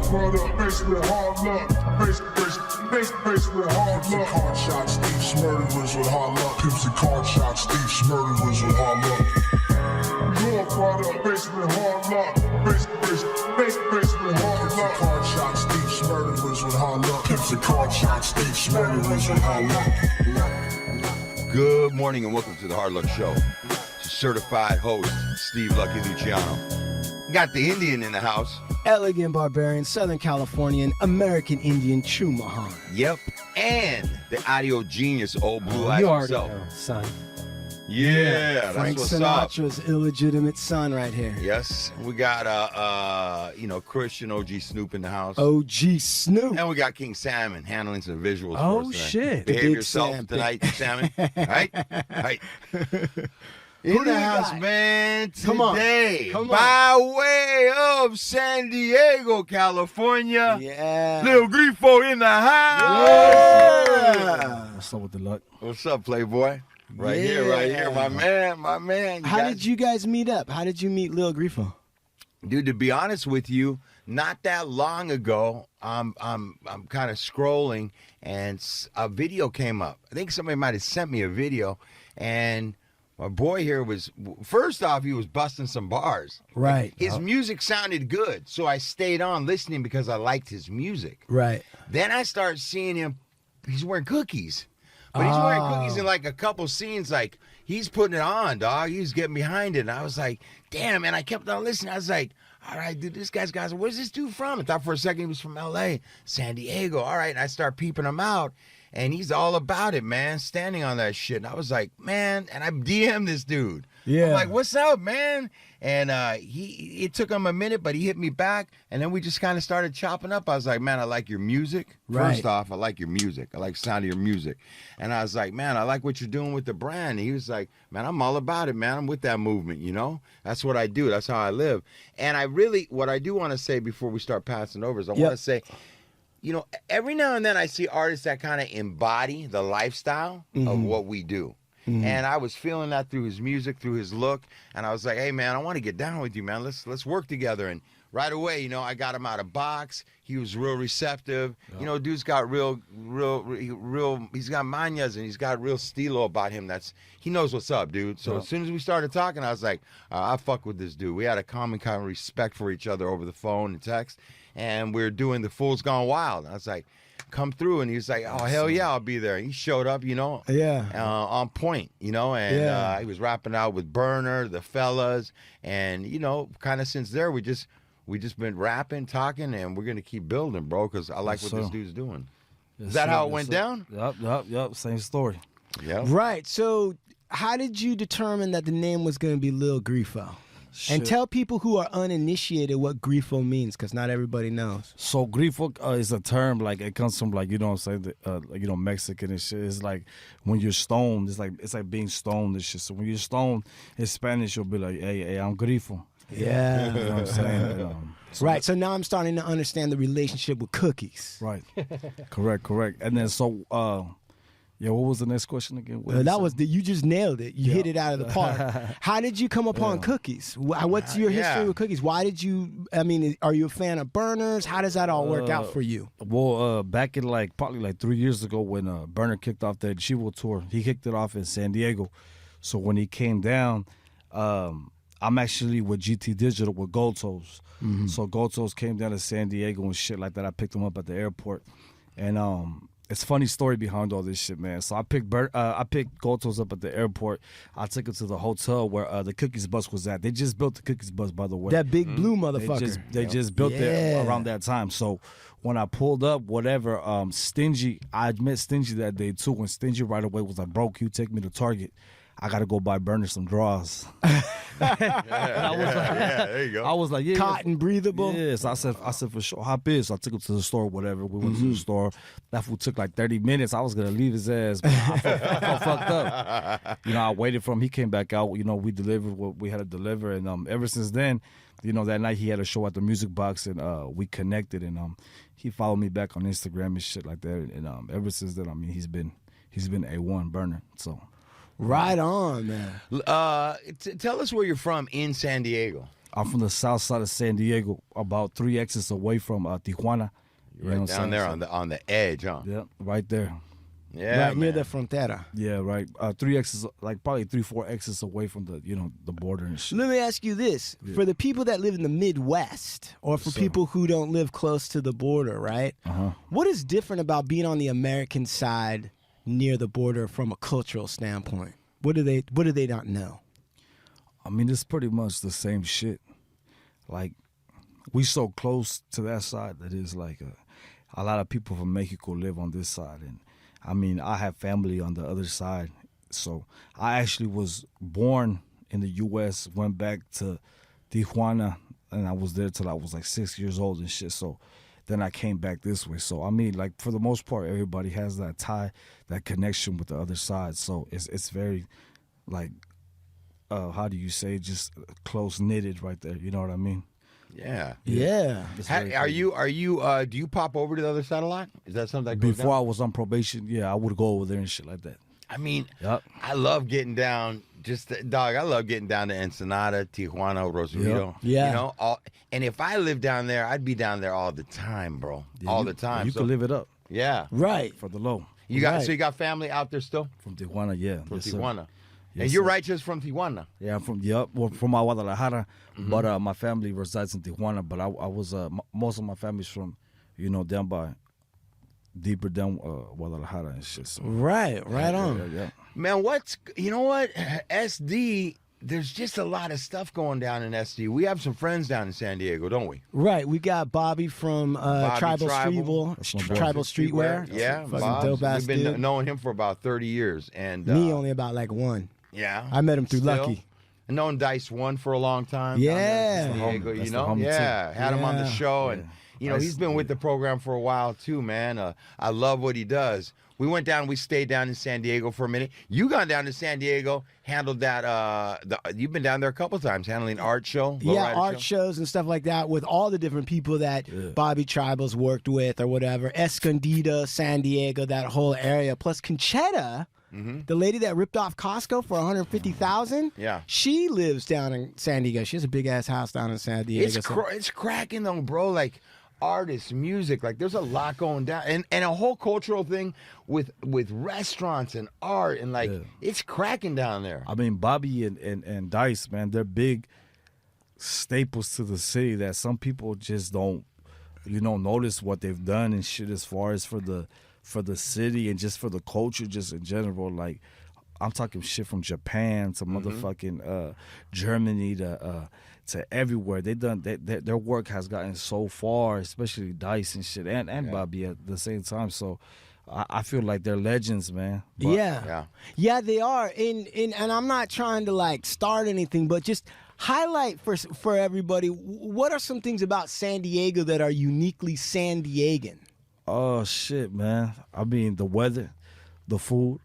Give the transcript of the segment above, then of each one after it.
product, face with hard luck. Face with hard luck. Card shots, thieves, murderers with hard luck. Pimps and card shots, thieves, murderers with hard luck. Your product, face with hard luck. Face with hard luck. Card shots, thieves, murderers with hard luck. Pimps and card shots, thieves, murderers with hard luck. Good morning and welcome to the Hard Luck Show. It's a certified host, Steve Lucky Luciano. Got the Indian in the house. Elegant barbarian, Southern Californian, American Indian Chumahan. Yep. And the audio genius, old blue eyes You already himself. know, son. Yeah, Frank that's what's up. Sinatra's illegitimate son right here. Yes, we got Christian OG Snoop in the house. OG Snoop. And we got King Salmon handling some visuals for Oh, us tonight. shit. Behave Big yourself Sam. tonight, Salmon. Right? Right. Who In do the you house, got? man, Come on. today, Come on. by way of San Diego, California, Yeah. Lil Grifo in the house. Yeah. What's up with the luck? What's up, Playboy? Right here, my man. How did you guys meet up? How did you meet Lil Grifo? Dude, to be honest with you, not that long ago, I'm kind of scrolling, and a video came up. I think somebody might have sent me a video, and my boy here was, first off, he was busting some bars. Right. His music sounded good, so I stayed on listening because I liked his music. Right. Then I started seeing him, he's wearing cookies. But he's wearing cookies in like a couple scenes, like he's putting it on, dog. He's getting behind it. And I was like, damn, man, I kept on listening. I was like, all right, dude, this guy's, where's this dude from? I thought for a second he was from LA, San Diego. All right, and I start peeping him out. And he's all about it, man, standing on that shit. And I was like, man, and I DM'd this dude. Yeah. I'm like, what's up, man? And it took him a minute, but he hit me back. And then we just kind of started chopping up. I was like, man, I like your music. Right. First off, I like your music. I like the sound of your music. And I was like, man, I like what you're doing with the brand. And he was like, man, I'm all about it, man. I'm with that movement, you know? That's what I do. That's how I live. And what I do want to say before we start passing over is I want to say, you know, every now and then I see artists that kind of embody the lifestyle of what we do. And I was feeling that through his music, through his look. And I was like, hey, man, I want to get down with you, man. Let's work together. And right away, you know, I got him out of box. He was real receptive. You know, dude's got real, he's got mañas and he's got real stilo about him. He knows what's up, dude. So as soon as we started talking, I was like, I fuck with this dude. We had a common kind of respect for each other over the phone and text. And we were doing the Fool's Gone Wild. And I was like, come through. And he was like, oh, hell yeah, I'll be there. He showed up, you know, on point, you know, and he was rapping out with Burner, the fellas. And, you know, kind of since there, we just been rapping, talking, and we're going to keep building, bro, because I like what this dude's doing. Is that how it went down? Yep. Same story. Yeah. Right. So how did you determine that the name was going to be Lil Grifo? And tell people who are uninitiated what Grifo means, because not everybody knows. So Grifo is a term, like it comes from, like, you know what I'm saying, like, you know, Mexican and shit. It's like when you're stoned, it's like being stoned and shit. So when you're stoned in Spanish, you'll be like, hey, I'm Grifo. Yeah. You know what I'm saying? Right. So now I'm starting to understand the relationship with cookies. Right. Correct. And then what was the next question again? You just nailed it. You hit it out of the park. How did you come upon cookies? What's your history with cookies? Why did you, are you a fan of burners? How does that all work out for you? Well, back in probably 3 years ago when Burner kicked off that Chivo tour, he kicked it off in San Diego. So when he came down, I'm actually with GT Digital with Gold Toes. So Gold Toes came down to San Diego and shit like that. I picked him up at the airport. And it's a funny story behind all this shit, man. So I picked Gold Toes up at the airport. I took him to the hotel where the Cookies bus was at. They just built the Cookies bus, by the way. That big blue motherfucker. They just built it around that time. So when I pulled up, Stingy, I met Stingy that day too. When Stingy right away was like, bro, can you take me to Target? I got to go buy Burner some draws. There you go. I was like, yeah. Cotton breathable? Yes. I said, for sure, hop in. So I took him to the store, whatever. We went to the store. That fool took like 30 minutes. I was going to leave his ass, but I felt fucked up. You know, I waited for him. He came back out. You know, we delivered what we had to deliver. And ever since then, you know, that night he had a show at the Music Box, and we connected. And he followed me back on Instagram and shit like that. And ever since then, he's been A1 Burner. So. Right on, man. Tell us where you're from in San Diego. I'm from the south side of San Diego, about 3 exits away from Tijuana. You know Right down there on the edge, huh? Yeah, right there. Yeah, right near man. the frontera. Yeah, right. 3 exits, like probably 3-4 exits away from the the border and shit. Let me ask you this: for the people that live in the Midwest, or for people who don't live close to the border, right? What is different about being on the American side near the border from a cultural standpoint? What do they not know? I mean, it's pretty much the same shit. Like, we so close to that side that it's like a lot of people from Mexico live on this side, and I mean, I have family on the other side. So I actually was born in the U.S., went back to Tijuana, and I was there till I was like 6 years old and shit. So then I came back this way. So, I mean, like, for the most part, everybody has that tie, that connection with the other side. So it's very, like, how do you say, just close-knitted right there. You know what I mean? Yeah. Yeah. Are you do you pop over to the other side a lot? Is that something that goes Before down? I was on probation, yeah, I would go over there and shit like that. I mean, Yep. I love getting down. I love getting down to Ensenada, Tijuana, Rosarito. Yeah. You know, and if I lived down there, I'd be down there all the time, bro. Yeah, all you- the time. You So, can live it up Yeah. Right. for the low. You got Right. so you got family out there still From Tijuana, yeah. from Yes, sir. Tijuana, Yes, and you're sir. righteous from Tijuana. Yeah, I'm from from Guadalajara, but my family resides in Tijuana. But I was most of my family's from, down by, deeper down Guadalajara and shit. So. Right on. Yeah. Man, you know what? SD, there's just a lot of stuff going down in SD. We have some friends down in San Diego, don't we? Right, we got Bobby from Tribal Tribal. Streetwear. Yeah, fucking Bob's. dope ass We've been dude. knowing him for about 30 years. And Me only about like one. Yeah. I met him through Still. Lucky. I've known Dice One for a long time. Yeah. down there in San That's Diego, the you homie, know? too. Yeah. Had him on the Yeah. show. And, Dice, he's been with the program for a while too, man. I love what he does. We went down, we stayed down in San Diego for a minute. You gone down to San Diego, handled that, you've been down there a couple times, handling art show. Yeah, lowrider art show. shows and stuff like that with all the different people that Bobby Tribal's worked with or whatever. Escondida, San Diego, that whole area. Plus Conchetta, the lady that ripped off Costco for $150,000. Yeah. She lives down in San Diego. She has a big ass house down in San Diego. It's cracking though, bro. Like artists, music, like there's a lot going down, and a whole cultural thing with restaurants and art, and like it's cracking down there. I mean, Bobby and Dice, man, they're big staples to the city that some people just don't, notice what they've done and shit as far as for the city and just for the culture, just in general. Like, I'm talking shit from Japan to motherfucking Germany to everywhere. Their work has gotten so far, especially Dice and shit, and Bobby at the same time. So I feel like they're legends, man. But, Yeah, they are. And I'm not trying to like start anything, but just highlight for everybody, what are some things about San Diego that are uniquely San Diegan? Oh shit, man. I mean, the weather, the food,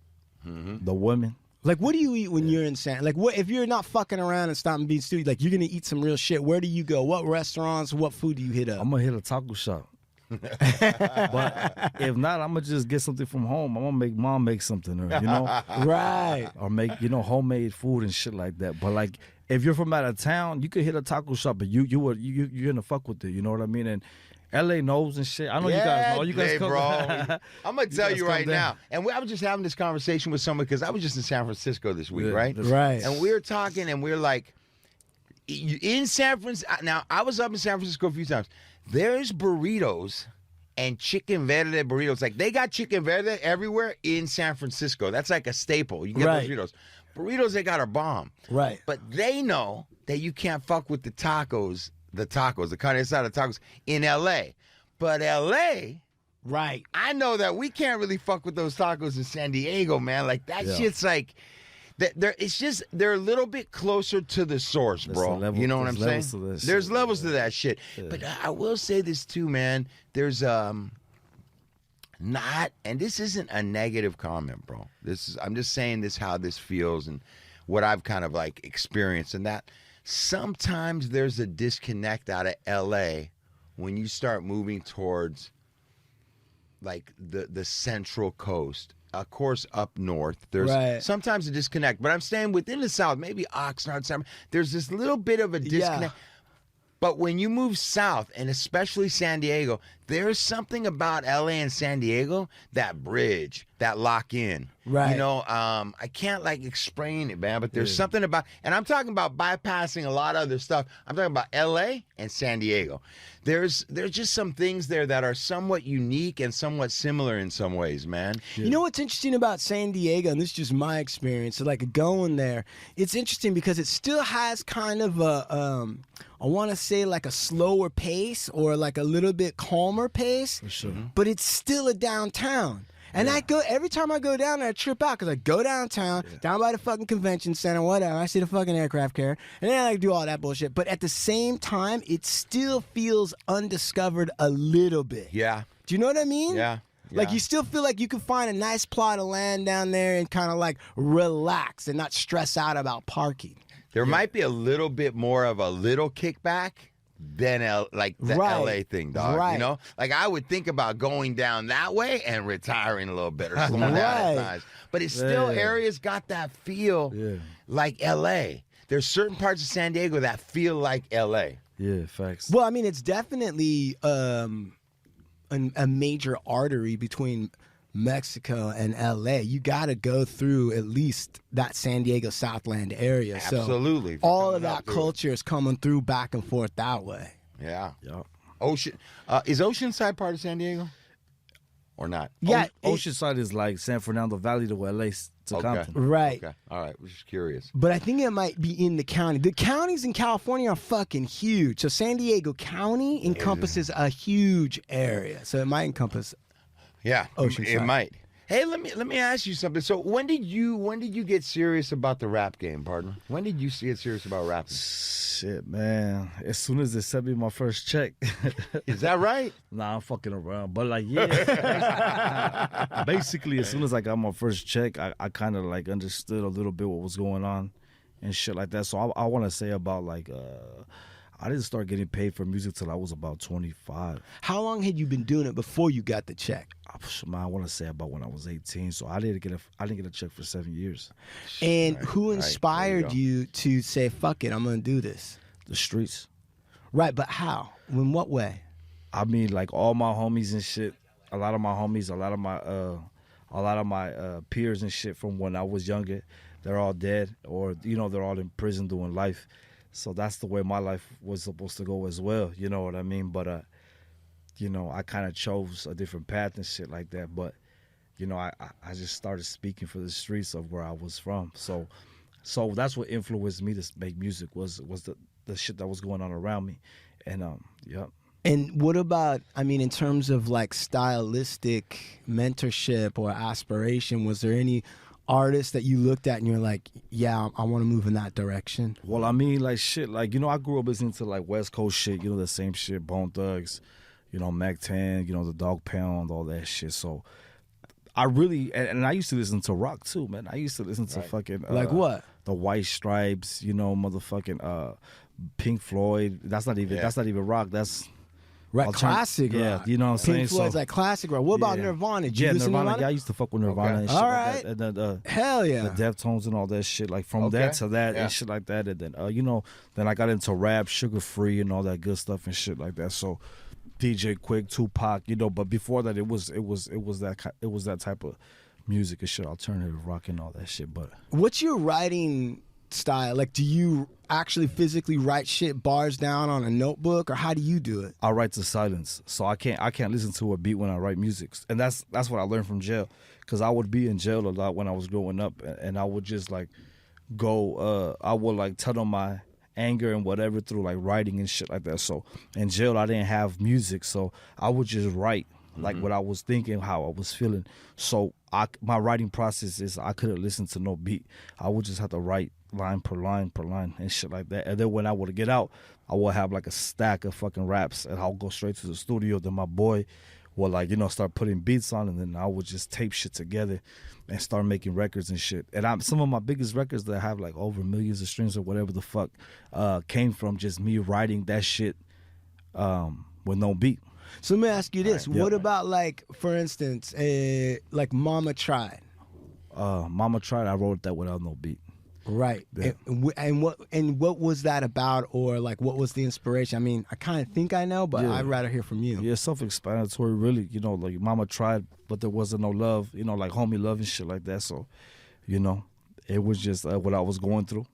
the women. Like, what do you eat when you're in San? Like, what if you're not fucking around and stopping being stupid? Like, you're gonna eat some real shit. Where do you go? What restaurants? What food do you hit up? I'm gonna hit a taco shop. But if not, I'm gonna just get something from home. I'm gonna make mom make something, or Right. or make homemade food and shit like that. But like, if you're from out of town, you could hit a taco shop, but you're gonna fuck with it. You know what I mean? And LA knows and shit. I know you guys know. You guys come, bro. I'm gonna tell guys you come right down. now. And I was just having this conversation with someone because I was just in San Francisco this week, right? Right. And we were talking, and we were like, in San Francisco. Now I was up in San Francisco a few times. There's burritos and chicken verde burritos. Like they got chicken verde everywhere in San Francisco. That's like a staple. You get Right. those burritos. Burritos they got are bomb. Right. But they know that you can't fuck with the tacos, the carne asada tacos in LA. But LA, Right. I know that we can't really fuck with those tacos in San Diego, man. Like that shit's like they're a little bit closer to the source, There's bro. a level- You know what I'm there's saying? levels to that There's shit, levels to that shit. But I will say this too, man. There's not, and this isn't a negative comment, bro. I'm just saying this how this feels and what I've kind of like experienced, and that sometimes there's a disconnect out of LA when you start moving towards like the central coast. Of course, up north, there's sometimes a disconnect. But I'm saying within the South, maybe Oxnard, there's this little bit of a disconnect. But when you move south, and especially San Diego, there's something about LA and San Diego, that bridge, that lock in. Right. You know, I can't like explain it, man, but there's something about, and I'm talking about bypassing a lot of other stuff. I'm talking about LA and San Diego. There's just some things there that are somewhat unique and somewhat similar in some ways, man. You know what's interesting about San Diego, and this is just my experience, so like going there, it's interesting because it still has kind of a, I want to say like a slower pace or like a little bit calmer pace, For sure. but it's still a downtown. And I go every time I go down there, I trip out because I go downtown, down by the fucking convention center, whatever. I see the fucking aircraft carrier, and then I like do all that bullshit. But at the same time, it still feels undiscovered a little bit. Yeah. Do you know what I mean? Yeah. Like Yeah. you still feel like you can find a nice plot of land down there and kind of like relax and not stress out about parking. There might be a little bit more of a little kickback than like the Right. LA thing, dog. Right. You know, like I would think about going down that way and retiring a little bit or slowing down Right. at times. But it's still areas got that feel like LA. There's certain parts of San Diego that feel like LA. Yeah, facts. Well, I mean, it's definitely a major artery between Mexico and LA. You got to go through at least that San Diego Southland area. Absolutely. So all of Coming that up through culture is coming through back and forth that way. Yeah. Yeah. Ocean is Oceanside part of San Diego? Or not? Yeah, Oceanside is like San Fernando Valley to LA to Compton. right. Okay. All right. We're just curious. But I think it might be in the county. The counties in California are fucking huge. So San Diego County encompasses a huge area. So it might encompass. Yeah. Oceanside. It might. Hey, let me ask you something. So when did you get serious about the rap game, partner? When did you get serious about rapping? Shit, man. As soon as they sent me my first check. Is that right? Nah, I'm fucking around. But like, yeah. Basically, as soon as I got my first check, I kind of like understood a little bit what was going on and shit like that. So I want to say about like, I didn't start getting paid for music till I was about 25. How long had you been doing it before you got the check? I want to say about when I was 18. So I didn't get a check for 7 years. And Right, who right. inspired There you to say, fuck it, I'm going to do this? The streets. Right, but how? In what way? I mean, like all my homies and shit. A lot of my homies, a lot of my peers and shit from when I was younger, they're all dead or they're all in prison doing life. So that's the way my life was supposed to go as well. You know what I mean? But I kind of chose a different path and shit like that. But I just started speaking for the streets of where I was from. So that's what influenced me to make music was the shit that was going on around me, and yep. And what about, I mean, in terms of like stylistic mentorship or aspiration, was there any artists that you looked at and you're like, yeah, I want to move in that direction? Well, I mean, like shit, like I grew up listening to like West Coast shit, the same shit, Bone Thugs, Mac 10, the Dog Pound, all that shit. So I really, and I used to listen to rock too, man. I used to listen to fucking Like what? The White Stripes, motherfucking Pink Floyd. That's not even rock. That's Right, alternative. classic Yeah, rock. you know what I'm saying? Pink Floyd's So- like classic rock. What about Nirvana? Did you listen to Nirvana? Yeah, I used to fuck with Nirvana and shit All like right. that. And then, Hell yeah. the Deftones and all that shit, like from that to that and shit like that. And then then I got into rap, Sugar Free and all that good stuff and shit like that. So DJ Quick, Tupac, but before that it was that type of music and shit, alternative rock and all that shit. But What's your writing style? Like, do you actually physically write shit, bars down on a notebook, or how do you do it? I write to silence, so I can't listen to a beat when I write music, and that's what I learned from jail, because I would be in jail a lot when I was growing up, and I would just like go, I would like tunnel my anger and whatever through like writing and shit like that. So in jail I didn't have music, so I would just write like what I was thinking, how I was feeling. So my writing process is I couldn't listen to no beat. I would just have to write line per line and shit like that. And then when I would get out, I would have like a stack of fucking raps, and I'll go straight to the studio. Then my boy will like start putting beats on, and then I would just tape shit together and start making records and shit. And some of my biggest records that have like over millions of streams or whatever the fuck came from just me writing that shit with no beat. So let me ask you this. What about, like, for instance, like Mama Tried? Mama Tried, I wrote that without no beat. Right. Yeah. And what was that about, or like what was the inspiration? I mean, I kind of think I know, but Yeah. I'd rather hear from you. Yeah, self-explanatory, really. You know, like Mama tried, but there wasn't no love. You know, like homie love and shit like that. So, you know, it was just what I was going through,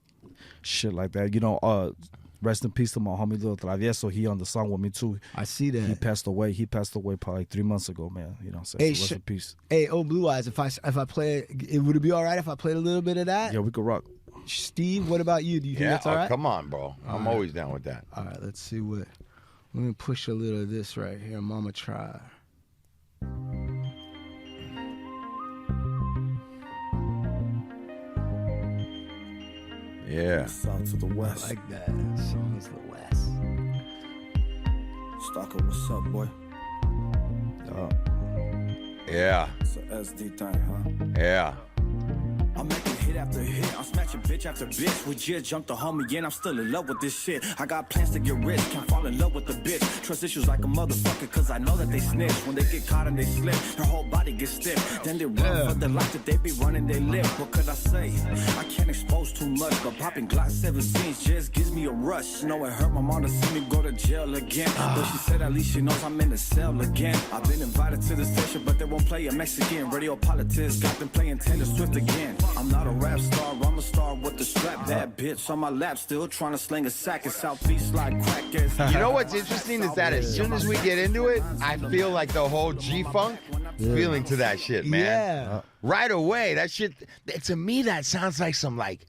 shit like that. You know, rest in peace to my homie Lil Travieso. He on the song with me too. I see that. He passed away. He passed away probably 3 months ago, man. You know what I'm saying? Hey, So rest in peace. Hey, oh Blue Eyes, if I play it, would it be all right if I played a little bit of that? Yeah, we could rock. Steve, what about you? Do you think Yeah, that's all right? come on, bro. I'm always down with that. All right, let's see what. Let me push a little of this right here. Mama try. Yeah. South to the I west. like that. Songs the West. Stalker, what's up, boy? Yeah. It's a SD thing, huh? Yeah. I'm making hit after hit, I'm smashing bitch after bitch. We just jumped the homie in, I'm still in love with this shit. I got plans to get rich, can't fall in love with the bitch. Trust issues like a motherfucker, cause I know that they snitch. When they get caught and they slip, their whole body gets stiff. Then they run for the life that they be running, they live. What could I say? I can't expose too much, but popping Glock 17s just gives me a rush. You know it hurt my mom to see me go to jail again. But she said at least she knows I'm in the cell again. I've been invited to the station, but they won't play a Mexican. Radio politics got them playing Taylor Swift again. I'm not a rap star, I'm a star with the strap. That bitch on my lap, still trying to sling a sack in Southeast like crackers. You know what's interesting is that as soon as we get into it, I feel like the whole G-Funk feeling to that shit, man. Yeah. Right away, that shit, to me, that sounds like some late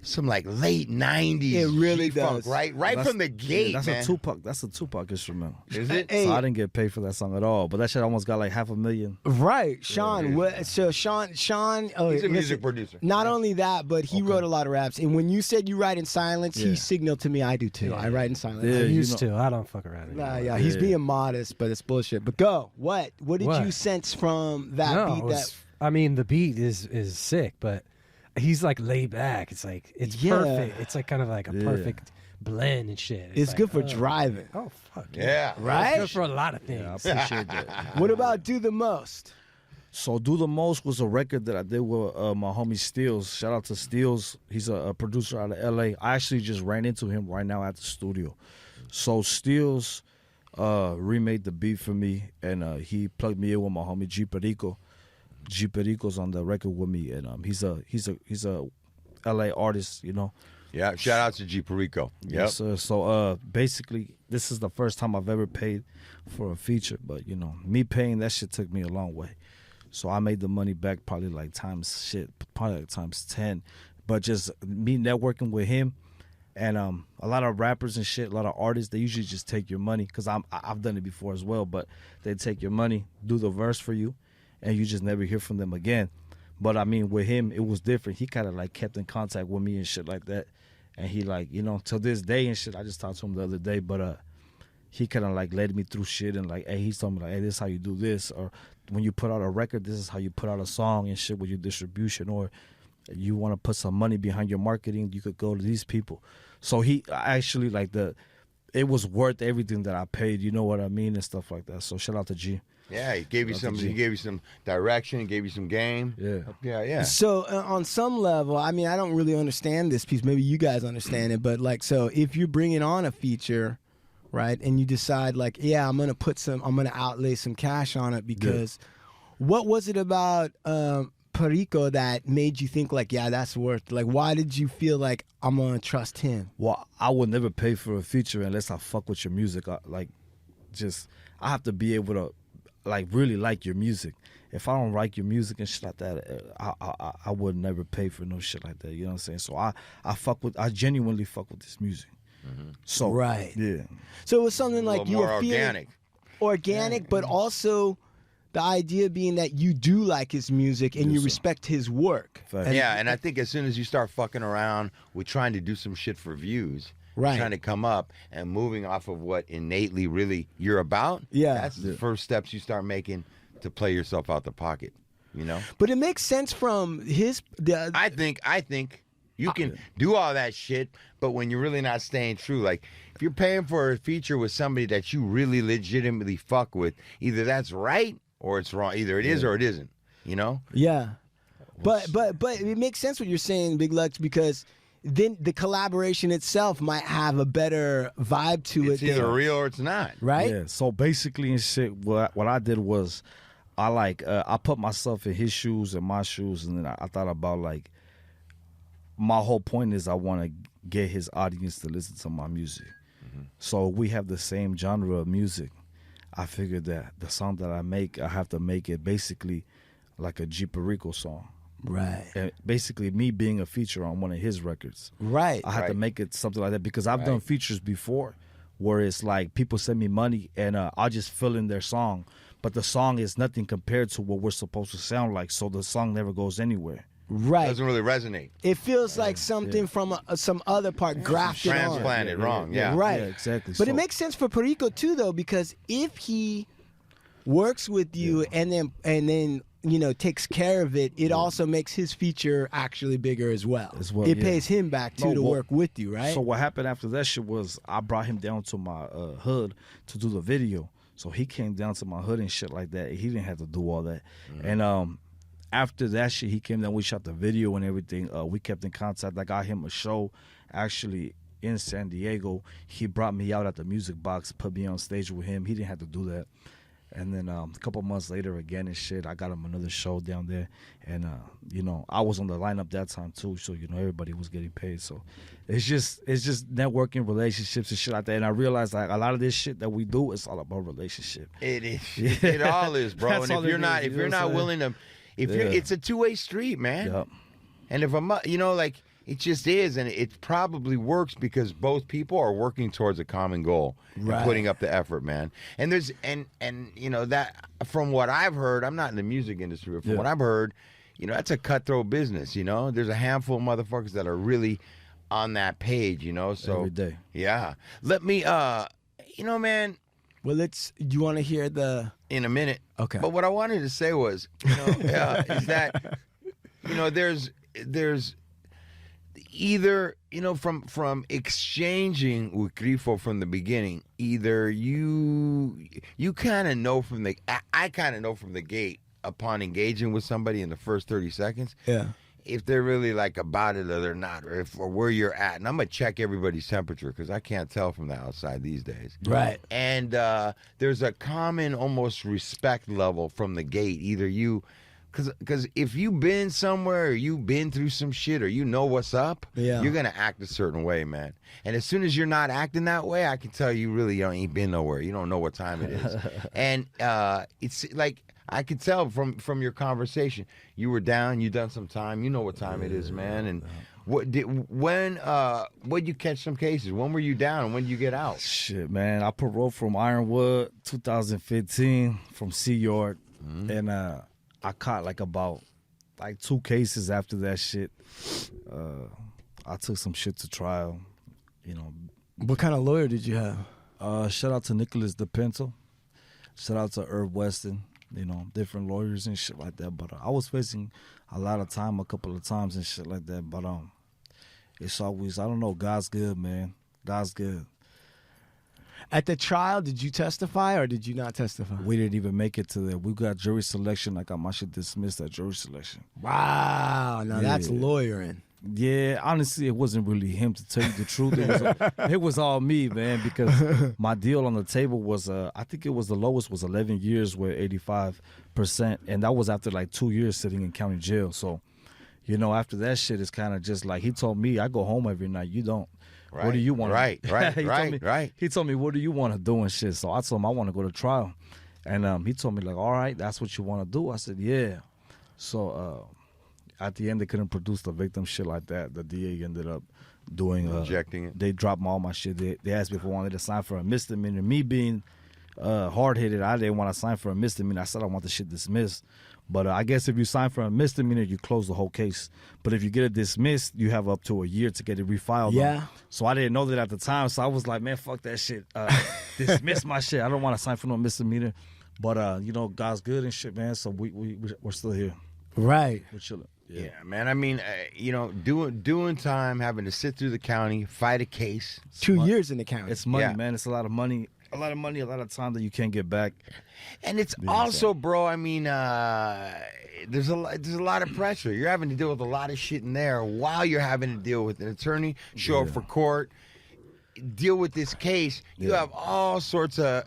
90s It really G-Funk, does. right from the gate, that's man. a Tupac. That's a Tupac instrumental. Is it? Hey. So I didn't get paid for that song at all. But that shit almost got like 500,000. Right, Sean. So Sean. Oh, He's a listen, music producer. Not only that, but he wrote a lot of raps. And when you said you write in silence, he signaled to me I do too. I write in silence. Yeah, I you used know- to. I don't fuck around anymore. Nah, yeah, he's being modest, but it's bullshit. But go. What did What? you sense from that No, beat? it was- I mean, the beat is sick, but he's like laid back. It's like it's Yeah. perfect. It's like kind of like a perfect blend and shit. It's like, good for oh, driving. Oh fuck Yeah. Right? It's good for a lot of things. I appreciate that. What about Do the Most? So Do the Most was a record that I did with my homie Steels. Shout out to Steels. He's a producer out of LA. I actually just ran into him right now at the studio. So Steels remade the beat for me, and he plugged me in with my homie G Perico. G Perico's on the record with me, and he's a LA artist, you know. Yeah, shout out to G Perico. Yep. Yes, sir. So basically, this is the first time I've ever paid for a feature, but you know, me paying that shit took me a long way. So I made the money back probably like times 10. But just me networking with him, and a lot of rappers and shit, a lot of artists, they usually just take your money, because I've done it before as well. But they take your money, do the verse for you, and you just never hear from them again. But I mean, with him, it was different. He kind of like kept in contact with me and shit like that. And he like, you know, till this day and shit, I just talked to him the other day, but he kind of like led me through shit, and like, hey, he's told me like, hey, this is how you do this, or when you put out a record, this is how you put out a song and shit with your distribution, or you want to put some money behind your marketing, you could go to these people. So he actually like it was worth everything that I paid, you know what I mean, and stuff like that. So shout out to G. Yeah, he gave you Shout out some. to G. He gave you some direction. Gave you some game. Yeah. So on some level, I mean, I don't really understand this piece. Maybe you guys understand it, but like, so if you're bringing on a feature, right, and you decide like, yeah, I'm gonna outlay some cash on it because, what was it about Perico that made you think like, yeah, that's worth? Like, why did you feel like I'm gonna trust him? Well, I would never pay for a feature unless I fuck with your music. I have to be able to like really like your music. If I don't like your music and shit like that, I would never pay for no shit like that. You know what I'm saying? So I genuinely fuck with this music. So Right. yeah. So it was something A like little you more were feeling organic, but also the idea being that you do like his music and you sir. respect his work. Fact. And I think as soon as you start fucking around with trying to do some shit for views, Right. trying to come up and moving off of what innately really you're about, Yeah. that's the first steps you start making to play yourself out the pocket, you know? But it makes sense from I think you can do all that shit, but when you're really not staying true, like if you're paying for a feature with somebody that you really legitimately fuck with, either that's right or it's wrong. Either it is or it isn't, you know? Yeah. But it makes sense what you're saying, Big Lux, because then the collaboration itself might have a better vibe to It's it. either real or it's not. Right? Yeah. So basically, and shit, what I did was, I put myself in his shoes and my shoes, and then I thought about like, my whole point is I want to get his audience to listen to my music. So we have the same genre of music. I figured that the song that I make, I have to make it basically like a G Perico song. Right. And basically me being a feature on one of his records. Right. I had to make it something like that because I've done features before where it's like people send me money and I'll just fill in their song. But the song is nothing compared to what we're supposed to sound like, so the song never goes anywhere. Right. Doesn't really resonate. It feels like something from some other part grafted on. Transplanted wrong. Yeah. Right. Yeah, exactly. But So- it makes sense for Perico too, though, because if he works with you and then takes care of it, it also makes his feature actually bigger as well. It pays him back too to work with you, right? So what happened after that shit was I brought him down to my hood to do the video. So he came down to my hood and shit like that. He didn't have to do all that. And after that shit, he came down. We shot the video and everything. We kept in contact. I got him a show actually in San Diego. He brought me out at the Music Box, put me on stage with him. He didn't have to do that. And then a couple months later, again and shit, I got him another show down there. And, I was on the lineup that time too. So, everybody was getting paid. So it's just networking, relationships and shit like that. And I realized like a lot of this shit that we do, it's all about relationship. It is. It all is, bro. That's And all if you're it not, is, if you you're know what not I'm willing to, it's a two-way street, man. Yep. And if I'm, it just is, and it probably works because both people are working towards a common goal and putting up the effort, man. And there's and that from what I've heard, I'm not in the music industry, but from what I've heard, that's a cutthroat business. There's a handful of motherfuckers that are really on that page. So Every day. Yeah. Let me, man. Well, you want to hear the... In a minute. Okay. But what I wanted to say was, is that, there's either, from exchanging with Grifo from the beginning, either you kind of know from I kind of know from the gate upon engaging with somebody in the first 30 seconds. Yeah. If they're really like about it or they're not, or where you're at. And I'm going to check everybody's temperature because I can't tell from the outside these days. Right. And there's a common almost respect level from the gate. Either you, because if you've been somewhere or you've been through some shit or you know what's up, you're going to act a certain way, man. And as soon as you're not acting that way, I can tell you really ain't been nowhere. You don't know what time it is. And it's like, I could tell from your conversation, you were down, you done some time, you know what time it is, man. And when you catch some cases? When were you down and when did you get out? Shit, man, I paroled from Ironwood 2015 from Sea Yard, and I caught about 2 cases after that shit. I took some shit to trial, What kind of lawyer did you have? Shout out to Nicholas DePinto. Shout out to Herb Weston. Different lawyers and shit like that. But I was facing a lot of time a couple of times and shit like that. But it's always, I don't know, God's good, man. God's good. At the trial, did you testify or did you not testify? We didn't even make it to there. We got jury selection. I got my shit dismissed at jury selection. Wow. Now that's lawyering. Yeah, honestly, it wasn't really him, to tell you the truth. It was all me, man, because my deal on the table was, I think it was the lowest was 11 years with 85%, and that was after 2 years sitting in county jail. So, after that shit, it's kind of just like, he told me, I go home every night, you don't. Right. What do you want? Right. Right. He told me, what do you want to do and shit? So I told him I want to go to trial. And he told me, all right, that's what you want to do? I said, yeah. So at the end, they couldn't produce the victim shit like that. The DA ended up doing... Rejecting it. They dropped all my shit. They asked me if I wanted to sign for a misdemeanor. Me being hard-headed, I didn't want to sign for a misdemeanor. I said I want the shit dismissed. But I guess if you sign for a misdemeanor, you close the whole case. But if you get it dismissed, you have up to a year to get it refiled. Yeah. So I didn't know that at the time. So I was like, man, fuck that shit. Dismiss my shit. I don't want to sign for no misdemeanor. But, God's good and shit, man. So we're still here. Right. We're chilling. Yeah, man. I mean, doing time, having to sit through the county, fight a case. 2 years in the county. It's money, Yeah. man. It's a lot of money. a lot of money, a lot of time that you can't get back. And it's also, bro, I mean, there's a lot of pressure. You're having to deal with a lot of shit in there while you're having to deal with an attorney, show up for court, deal with this case. You have all sorts of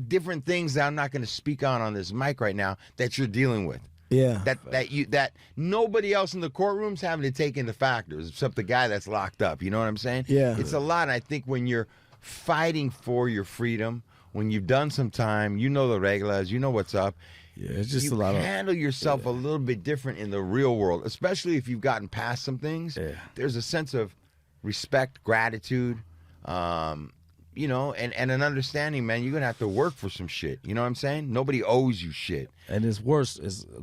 different things that I'm not going to speak on this mic right now that you're dealing with. Yeah. That nobody else in the courtroom's having to take into factors except the guy that's locked up. You know what I'm saying? Yeah. It's a lot. And I think when you're fighting for your freedom, when you've done some time, you know the regulars, you know what's up. Yeah, it's just you a lot of handle yourself a little bit different in the real world, especially if you've gotten past some things. Yeah. There's a sense of respect, gratitude, you know, and an understanding, man. You're gonna have to work for some shit. You know what I'm saying? Nobody owes you shit. And it's worse.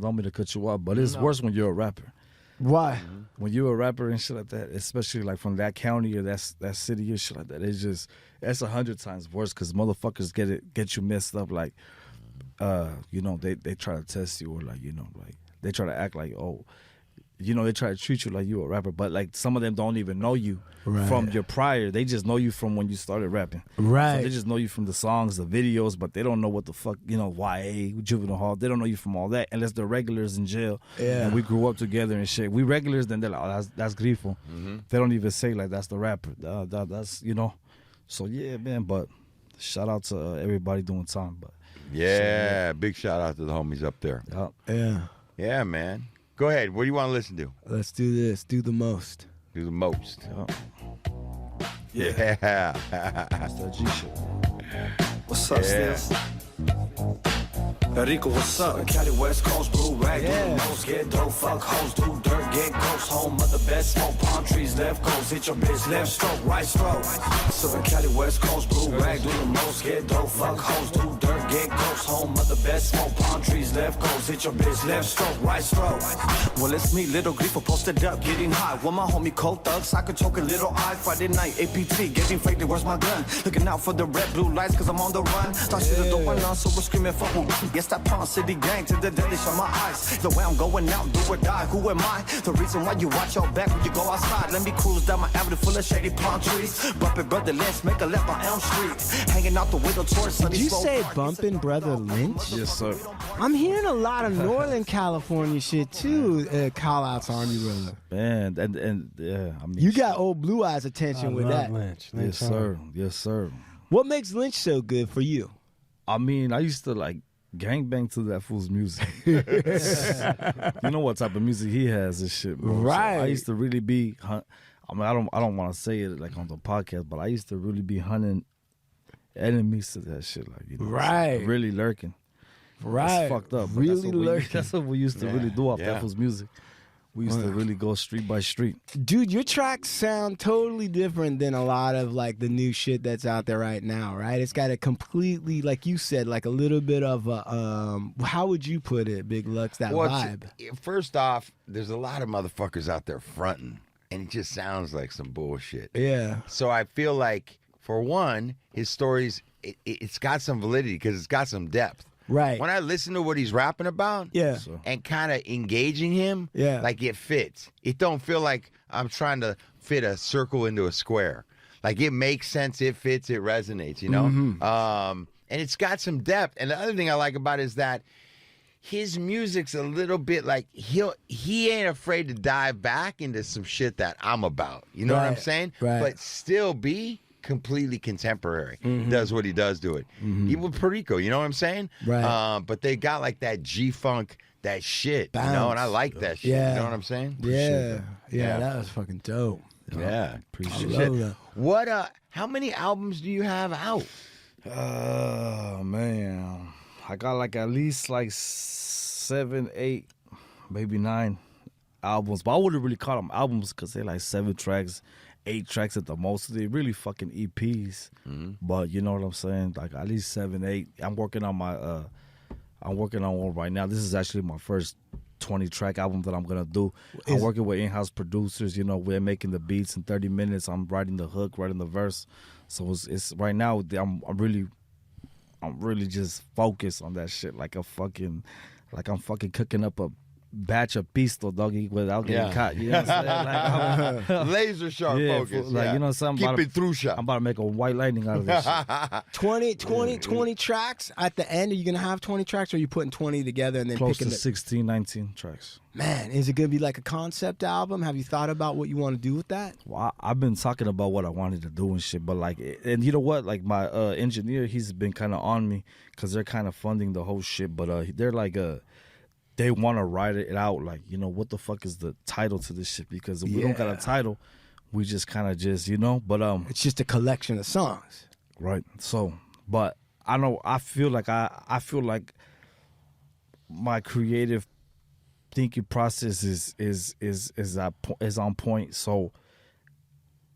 Don't mean to cut you off, but it's worse when you're a rapper. Why? When you're a rapper and shit like that, especially like from that county or that city or shit like that, that's 100 times worse because motherfuckers get you messed up. Like, you know, they try to test you or like, you know, like they try to act like, oh, you know, they try to treat you like you a rapper, but like some of them don't even know you from your prior. They just know you from when you started rapping. Right. So they just know you from the songs, the videos, but they don't know what the fuck, you know, YA, Juvenile Hall. They don't know you from all that unless they're regulars in jail. Yeah. And we grew up together and shit. We regulars, then they're like, oh, that's Grifo. They don't even say like that's the rapper. That's, you know. So yeah, man, but shout out to everybody doing time. But Yeah, big shout out to the homies up there. Yeah. Yeah, man. Go ahead. What do you want to listen to? Let's do this. Do the most. Do the most. Yeah. Yeah. That's that G shit. What's up, Stills? Rico, what's up? Cali West Coast, blue rag, do the most, get dope, fuck hoes, do dirt, get ghost, home of the best smoke, palm trees, left coast, hit your bitch, left stroke, right stroke. Southern Cali West Coast, blue rag, do the most, get dope, fuck hoes, do dirt, get ghost, home of the best smoke, palm trees, left coast, hit your bitch, left stroke, right stroke. Well, it's me, Lil Grifo, posted up, getting high, with my homie Cold Thugs, I could choke a little eye, Friday night, APT, getting faded, where's my gun? Looking out for the red, blue lights, cause I'm on the run. Thought shit is dope enough, so we're screaming for who? Yes, that Palm City gang to the deadly shut my eyes. The way I'm going out, do or die, who am I? The reason why you watch your back when you go outside. Let me cruise down my avenue full of shady palm trees. Bumping Brother Lynch, make a left on Elm Street. Hanging out the window towards sunny Did you Slope say Park. bumping Brother Lynch? Yes, sir. I'm hearing a lot of Northern California shit too. Call outs Army Brother. Man, and yeah, I mean, You got old Blue Eyes attention with that. Lynch. yes, sir. Yes, sir. What makes Lynch so good for you? I mean, I used to like gangbang to that fool's music. You know what type of music he has and shit, bro. Right. So I used to really be. I mean, I don't want to say it like on the podcast, but I used to really be hunting enemies to that shit, like you know, Right. really lurking. Right. It's fucked up. But Really lurking. That's what we used to really do off Yeah. that fool's music. We used to really go street by street. Dude, your tracks sound totally different than a lot of like the new shit that's out there right now, right? It's got a completely, like you said, like a little bit of a, how would you put it, Big Lux, that vibe? First off, there's a lot of motherfuckers out there fronting, and it just sounds like some bullshit. Yeah. So I feel like, for one, his stories, it's got some validity because it's got some depth. Right. When I listen to what he's rapping about, Yeah. and kind of engaging him, Yeah. like it fits. It don't feel like I'm trying to fit a circle into a square. Like it makes sense, it fits, it resonates, you know? And it's got some depth. And the other thing I like about it is that his music's a little bit like he ain't afraid to dive back into some shit that I'm about. You know what I'm Right, saying? right. But still be completely contemporary. Does what he does to it. Even with Perico, you know what I'm saying? Right. But they got like that G-funk, that shit, you know, and I like that shit. Yeah. You know what I'm saying? Yeah. Yeah. That was fucking dope. Yeah. I Appreciate love it. that. What how many albums do you have out? Man, I got like at least like 7, 8, maybe 9 albums, but I wouldn't really call them albums because they're like 7 tracks, 8 tracks at the most. They're really fucking EPs, but you know what I'm saying? Like at least 7, 8. I'm working on one right now. This is actually my first 20-track album that I'm gonna do. I'm working with in-house producers. You know, we're making the beats in 30 minutes. I'm writing the hook, writing the verse. So it's right now. I'm really just focused on that shit. Like I'm fucking cooking up batch of pisto, doggy, without getting caught. You know what I'm saying? Like, Laser sharp focus. like you know something. Keep it through shot. I'm about to make a white lightning out of this shit. 20 tracks at the end. Are you gonna have 20 tracks, or are you putting 20 together and then Close picking to 16, 19 tracks. Man, is it gonna be like a concept album? Have you thought about what you want to do with that? Well, I've been talking about what I wanted to do and shit, but like, and you know what? Like my engineer, he's been kind of on me because they're kind of funding the whole shit, but they're like they want to write it out, like, you know, what the fuck is the title to this shit? Because if we don't got a title, we just kind of just, you know, but it's just a collection of songs, right? So, but I feel like my creative thinking process is on point, so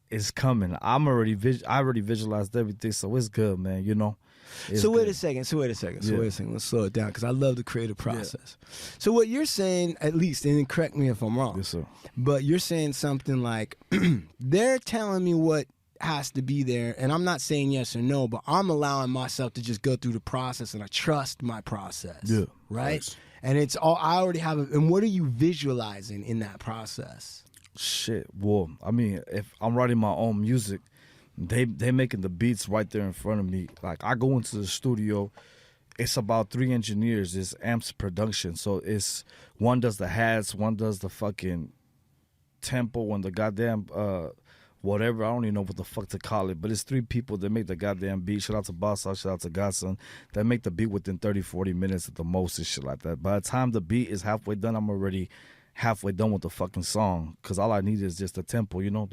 it's coming. I already visualized everything, so it's good, man. You know. So wait a second. Let's slow it down because I love the creative process. So what you're saying, at least, and correct me if I'm wrong. Yes, sir. But you're saying something like, they're telling me what has to be there, and I'm not saying yes or no, but I'm allowing myself to just go through the process, and I trust my process. Yeah. Right. Nice. And it's all I already have. And what are you visualizing in that process? Shit. Well, I mean, if I'm writing my own music, they making the beats right there in front of me. Like, I go into the studio, it's about 3 engineers. It's Amps Production. So it's one does the hats, one does the fucking tempo and the goddamn whatever. I don't even know what the fuck to call it. But it's 3 people that make the goddamn beat. Shout out to Boss, shout out to Godson. That make the beat within 30, 40 minutes at the most and shit like that. By the time the beat is halfway done, I'm already halfway done with the fucking song, because all I need is just the tempo, you know,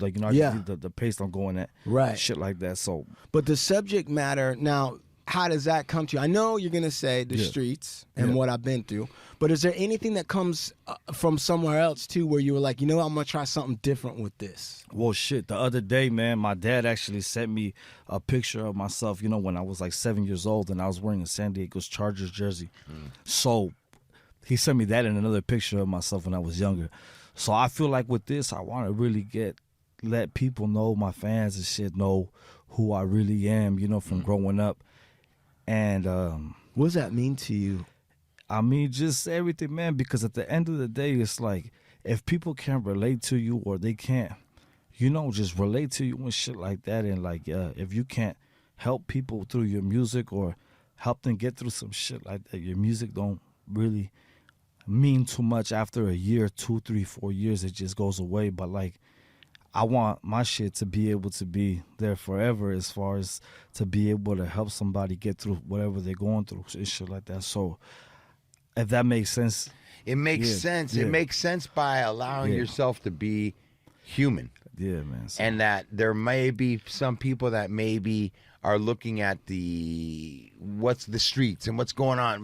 like, you know, I just need the pace I'm going at, right? Shit like that. So, but the subject matter now, how does that come to you? I know you're gonna say the streets and what I've been through, but is there anything that comes from somewhere else too, where you were like, you know, I'm gonna try something different with this? Well, shit, the other day, man, my dad actually sent me a picture of myself, you know, when I was like 7 years old, and I was wearing a San Diego Chargers jersey. So he sent me that and another picture of myself when I was younger. So I feel like with this, I want to really let people know, my fans and shit, know who I really am, you know, from growing up. And what does that mean to you? I mean, just everything, man, because at the end of the day, it's like, if people can't relate to you, or they can't, you know, just relate to you and shit like that, and like, if you can't help people through your music or help them get through some shit like that, your music don't really mean too much. After a year, 2, 3, 4 years, it just goes away. But like, I want my shit to be able to be there forever, as far as to be able to help somebody get through whatever they're going through and shit like that. So if that makes sense. It makes sense. Yeah. It makes sense by allowing yourself to be human. Yeah, man. So, And that there may be some people that maybe are looking at what's the streets and what's going on,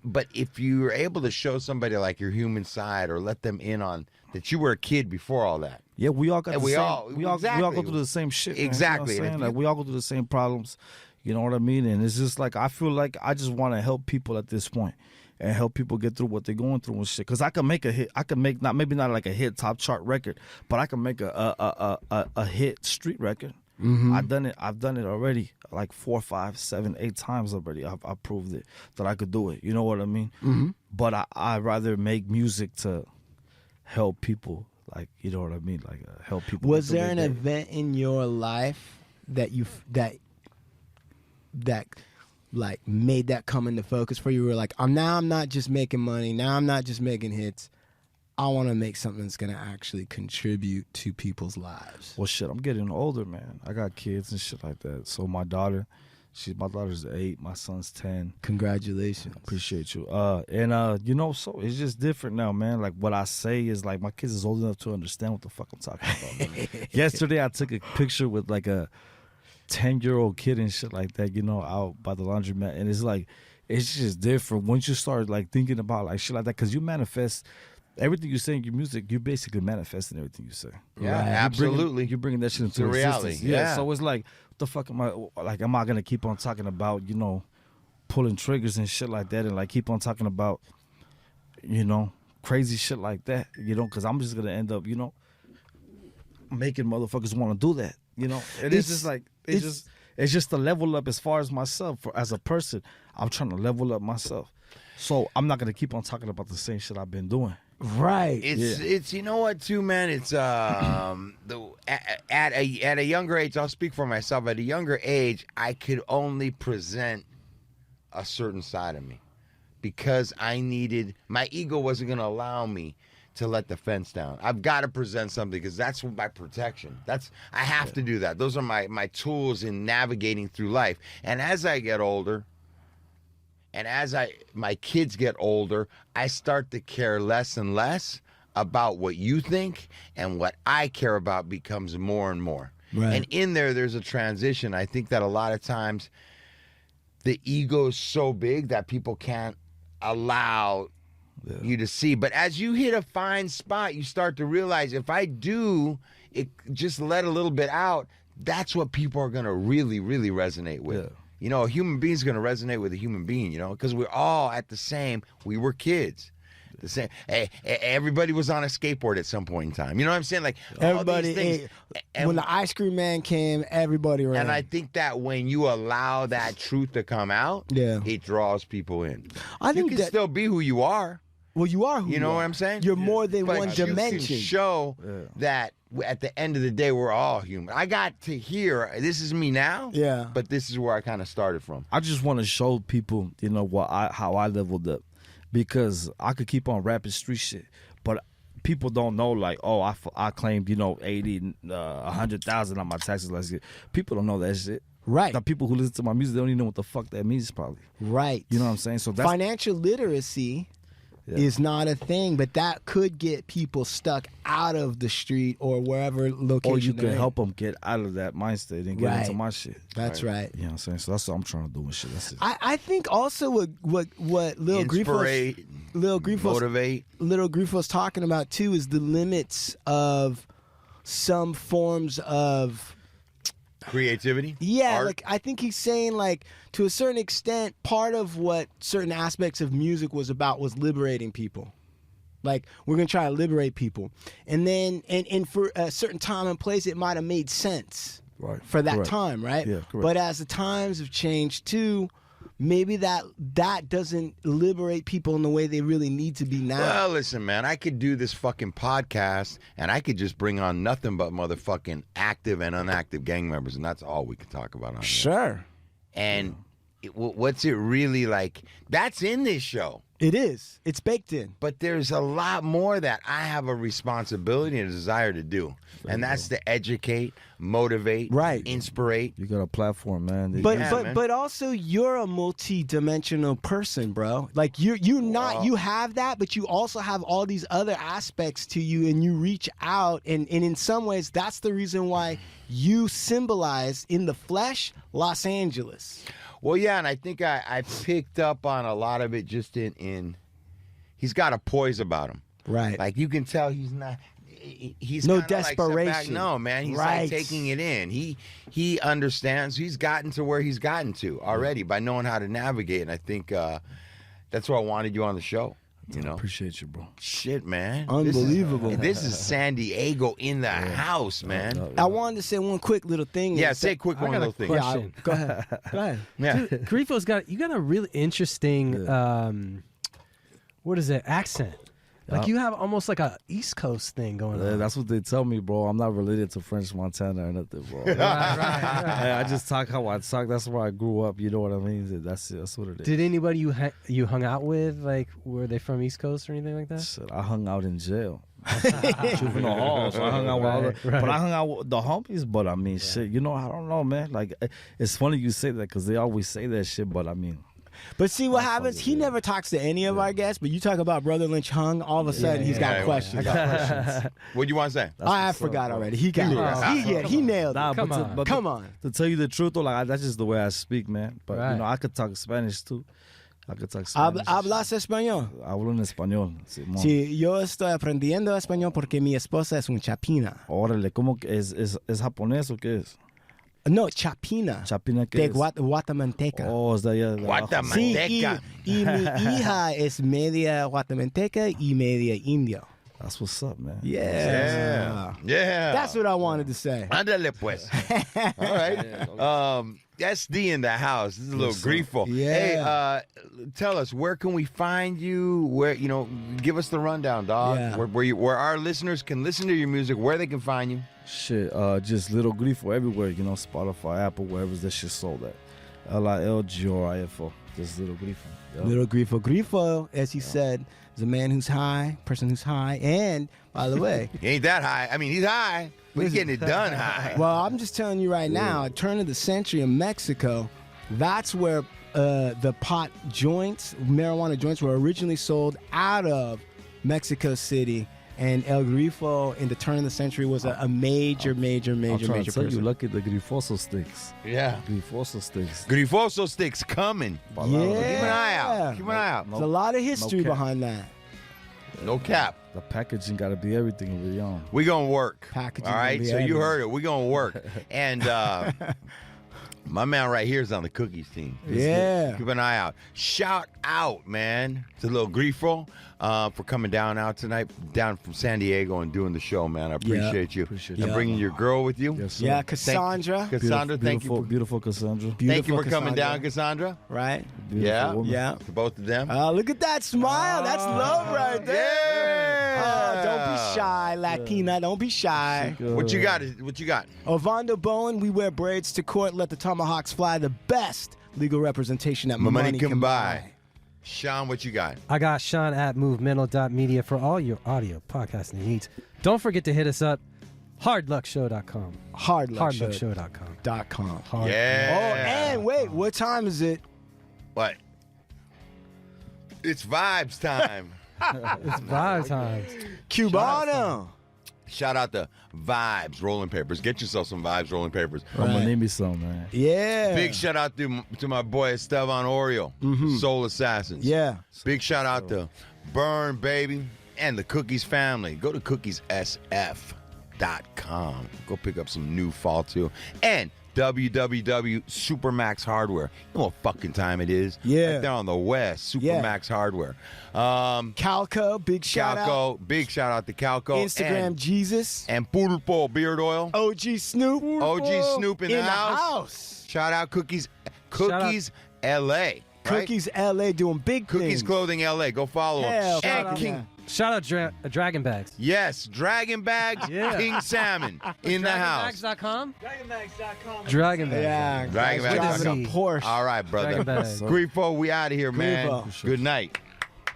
but if you're able to show somebody like your human side, or let them in on that you were a kid before all that. yeah, we all got And the we same. all- We all exactly. go through the same shit. Man, Exactly. You know what I'm And saying? if Like, we all go through the same problems. You know what I mean? And it's just like, I feel like I just want to help people at this point, and help people get through what they're going through and shit. Because I can make a hit. I can make maybe not like a hit top chart record, but I can make a hit street record. I've done it already, like 4, 5, 7, 8 times already. I've proved it that I could do it. You know what I mean? But I'd rather make music to help people. Like, you know what I mean? Like, help people. Was get through there an their day. event in your life that that like made that come into focus for you? You were like, I'm not just making money. Now I'm not just making hits. I want to make something that's going to actually contribute to people's lives. Well, shit, I'm getting older, man. I got kids and shit like that. So my daughter's 8, my son's 10. Congratulations. Appreciate you. You know, so it's just different now, man. Like, what I say is, like, my kids is old enough to understand what the fuck I'm talking about, man. Yesterday, I took a picture with like a 10-year-old kid and shit like that, you know, out by the laundromat, and it's like, it's just different once you start like thinking about like shit like that, because you manifest everything you say in your music. You're basically manifesting everything you say. Yeah, Right? absolutely. You're bringing that shit into a reality. existence. Yeah. So it's like, what the fuck am I gonna keep on talking about, you know, pulling triggers and shit like that, and like keep on talking about, you know, crazy shit like that, you know, because I'm just gonna end up, you know, making motherfuckers want to do that, you know. And it's just like, it's just a level up as far as myself, as a person. I'm trying to level up myself. So I'm not gonna keep on talking about the same shit I've been doing. Right. It's you know what too, man. It's at a younger age. I'll speak for myself. At a younger age, I could only present a certain side of me because my ego wasn't gonna allow me to let the fence down. I've got to present something because that's my protection. I have to do that. Those are my tools in navigating through life. And as I get older, and as my kids get older, I start to care less and less about what you think, and what I care about becomes more and more. Right. And in there's a transition. I think that a lot of times the ego is so big that people can't allow you to see. But as you hit a fine spot, you start to realize if I do it, just let a little bit out, that's what people are going to really, really resonate with. Yeah. You know, a human being is going to resonate with a human being, you know, because we're all we were kids. The same. Hey, everybody was on a skateboard at some point in time. You know what I'm saying? Like, Everybody, all these things. when the ice cream man came, everybody ran. And I think that when you allow that truth to come out, it draws people in. I think you can still be who you are. Well, you are who you know what I'm saying? You're more than but one you dimension. Can show that at the end of the day, we're all human. I got to hear, this is me now, but this is where I kind of started from. I just want to show people, you know, how I leveled up, because I could keep on rapping street shit, but people don't know, like, oh, I claimed, you know, 80, 100,000 on my taxes last year. People don't know that shit. Right. The people who listen to my music, they don't even know what the fuck that means, probably. Right. You know what I'm saying? So that's financial literacy is not a thing, but that could get people stuck out of the street or wherever location. Or you they're can in. help them get out of that mind state and get into my shit. That's right. You know what I'm saying? So that's what I'm trying to do and shit. That's it. I think also what Lil Grifo motivate. Lil Grifo's talking about too is the limits of some forms of creativity. Yeah, art. like I think he's saying, like, to a certain extent, part of what certain aspects of music was about was liberating people. Like, we're gonna try to liberate people, and then and for a certain time and place, it might have made sense for that time, right? Yeah, correct. But as the times have changed too, maybe that doesn't liberate people in the way they really need to be now. Well, listen, man, I could do this fucking podcast, and I could just bring on nothing but motherfucking active and inactive gang members, and that's all we could talk about on here. Sure. And what's it really like? That's in this show. It is. It's baked in. But there's a lot more that I have a responsibility and a desire to do. And that's to educate, motivate, inspirate. You got a platform, man. But also you're a multi-dimensional person, bro. Like you have that, but you also have all these other aspects to you, and you reach out, and in some ways that's the reason why you symbolize in the flesh Los Angeles. Well, yeah, and I think I picked up on a lot of it just in he's got a poise about him. Right. Like, you can tell he's not, he's no like desperation. No, man, he's like taking it in. He understands. He's gotten to where he's gotten to already by knowing how to navigate, and I think that's why I wanted you on the show. You know, appreciate you, bro. Shit, man, unbelievable. This is San Diego in the house, man. I wanted to say one quick little thing. Yeah, say quick one little thing. Yeah, go ahead. Go ahead. Yeah, Dude, Grifo's got a really interesting what is it, accent? Like, you have almost like a East Coast thing going on. That's what they tell me, bro. I'm not related to French Montana or nothing, bro. right. I just talk how I talk. That's where I grew up. You know what I mean? That's what it is. Did anybody you hung out with, like, were they from East Coast or anything like that? Shit, I hung out in jail. Juvenile hall. So I hung out with all but I hung out with the homies. But I mean, shit, you know, I don't know, man. Like, it's funny you say that because they always say that shit. But I mean. But see what happens? He never talks to any of our guests, but you talk about Brother Lynch Hung, all of a sudden he's got questions. I got questions. What do you want to say? I forgot already. He got it. He nailed it. Come on. To tell you the truth, though, like, that's just the way I speak, man. But you know, I could talk Spanish too. I could talk Spanish. ¿Hablas español? Hablo en español. Sí, yo estoy aprendiendo español porque mi esposa es una chapina. Órale, ¿cómo que es japonés o qué es? No, chapina. ¿Chapina qué de es? guatemalteca. Oh, es de allá. Guatemalteca. Sí, y mi hija es media guatemalteca y media indio. That's what's up, man. Yeah. That's what I wanted to say. Ándale, pues. All right. SD in the house. This is a little Grifo. Yeah. Hey, tell us, where can we find you? Where, give us the rundown, dog. Yeah. Where our listeners can listen to your music, where they can find you. Shit, just Lil Grifo everywhere, Spotify, Apple, wherever that shit sold at. LILGRIFO, just Lil Grifo. Yep. Little Grifo. Grifo, as he said, is a man who's high, person who's high, and by the way, He ain't that high. I mean, he's high, but he's getting it done high. well, I'm just telling you right now, at turn of the century in Mexico, that's where the pot joints, marijuana joints, were originally sold out of Mexico City. And El Grifo in the turn of the century was a major person. Look at the Grifoso sticks. Yeah. Grifoso sticks. Grifoso sticks coming. Yeah. Keep an eye out. Keep an eye out. There's a lot of history cap. behind that. No cap. The packaging got to be everything we're on. We gonna work. Packaging All right. gonna be So you everything. heard it. We gonna work. And my man right here is on the cookies team. Yeah. Keep an eye out. Shout out, man, to Lil Grifo for coming down tonight, down from San Diego and doing the show, man. I appreciate you. Appreciate And you. bringing your girl with you. Yes, sir. Yeah, Cassandra. Cassandra, thank you. Beautiful Cassandra. Thank you for Beautiful coming Cassandra. down, Cassandra. Right? Beautiful Yeah. woman. Yeah. To both of them. Look at that smile. That's love right there. Yeah. Don't be shy, Latina. Don't be shy. What you got? What you got? Ovando Bowen, we wear braids to court. Let the tomahawks fly. The best legal representation that My money can buy. Sean, what you got? I got Sean at movemental.media for all your audio podcasting needs. Don't forget to hit us up, hardluckshow.com. Hardluckshow.com. Hard. Yeah. Oh, and wait, what time is it? What? It's vibes time. It's vibe times. Cubano. Shout out to Vibes Rolling Papers. Get yourself some Vibes Rolling Papers. I'm going to name me some, man. Yeah. Big shout out to my boy Esteban Oreo, Soul Assassins. Yeah. Big shout out to Burn Baby and the Cookies family. Go to cookiessf.com. Go pick up some new fall too. And www Supermax Hardware. You know what fucking time it is? Yeah. Right there on the west, Supermax Hardware. Calco, big shout out. Calco, big shout out to Calco. Instagram Jesus. And Pulpo Beard Oil. OG Snoop. OG Snoop in the house. house. Shout out Cookies LA. Right? Cookies LA doing big Cookies things. Clothing LA. Go follow Hell, them. shout And out King. to Shout out Dragon Bags. Yes, Dragon Bags, Yeah. King Salmon in the house. DragonBags.com? DragonBags.com. Dragon Bags. Yeah. Dragon guys, Bags. driving a Porsche. All right, brother. Dragon Bags. Grifo, we out of here, man. Grifo. Good night.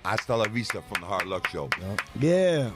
Hasta la vista from the Hard Luck Show. Yeah.